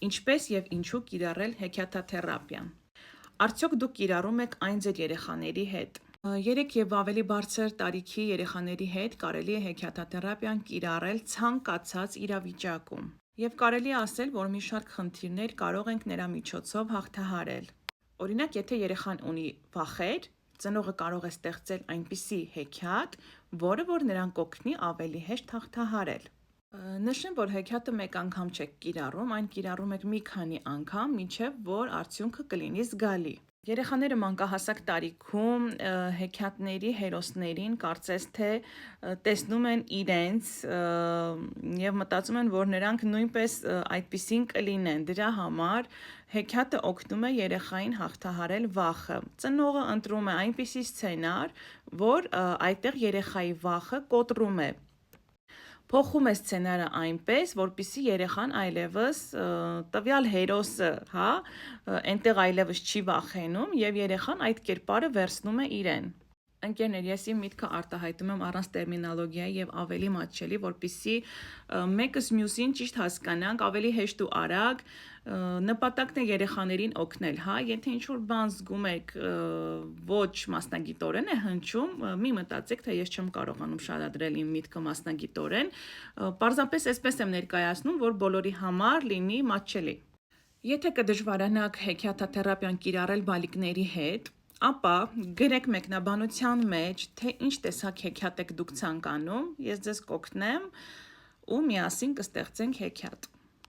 Ինչպես եւ ինչու կիրառել հեքիաթաթերապիան։ Արդյոք դուք կիրառում եք այն ձեր երեխաների հետ։ 3 եւ ավելի բարձր տարիքի երեխաների հետ կարելի է հեքիաթաթերապիան կիրառել ցանկացած իրավիճակում։ Եվ կարելի է ասել, որ մի շարք խնդիրներ կարող ենք նրա միջոցով հաղթահարել։ Օրինակ, եթե երեխան ունի վախեր, ծնողը կարող է ստեղծել այնպիսի հեքիաթ, որը որ նրան կօգնի ավելի հեշտ հաղթահարել։ Նշեմ, որ հեքիաթը մեկ անգամ չեք կիրառում, այն կիրառում եք մի քանի անգամ, մինչև որ արդյունքը կլինի զգալի։ Երեխաները մանկահասակ տարիքում հեքիաթների հերոսներին կարծես թե տեսնում են իրենց եւ մտածում են, որ նրանք նույնպես այդպիսին կլինեն։ Դրա համար հեքիաթը օգնում է երեխային հաղթահարել վախը։ Ծնողը ընտրում է այնպիսի սցենար, որ այդտեղ երեխայի վախը կոտրում է։ Փոխում է սցենարը այնպես, որպեսզի երեխան այլևս տվյալ հերոսը, այնտեղ այլևս չի վախենում եւ երեխան այդ կերպարը վերցնում է իրեն։ Ընկերներ, ես իմ միտքը արտահայտում եմ առանց տերմինոլոգիայի եւ ավելի մատչելի, որպեսզի մեկս մյուսին ճիշտ հասկանանք, ավելի հեշտ ու արագ։ Նպատակն է երեխաներին օգնել, եթե ինչ-որ բան զգում եք ոչ մասնագիտորեն է հնչում, մի մտածեք, թե ես չեմ կարողանում շարադրել իմ միտքը մասնագիտորեն, պարզապես այսպես եմ ներկայացնում, որ բոլորի համար լինի մատչելի։ Եթե կդժվարանաք հեքիաթաթերապիան կիրառել բալիկների հետ, ապա գրեք մեկնաբանության մեջ, թե ինչ տեսակ հեքիաթ եք դուք ցանկանում, ես ձեզ կօգնեմ ու միասին կստեղծենք հեքիաթ։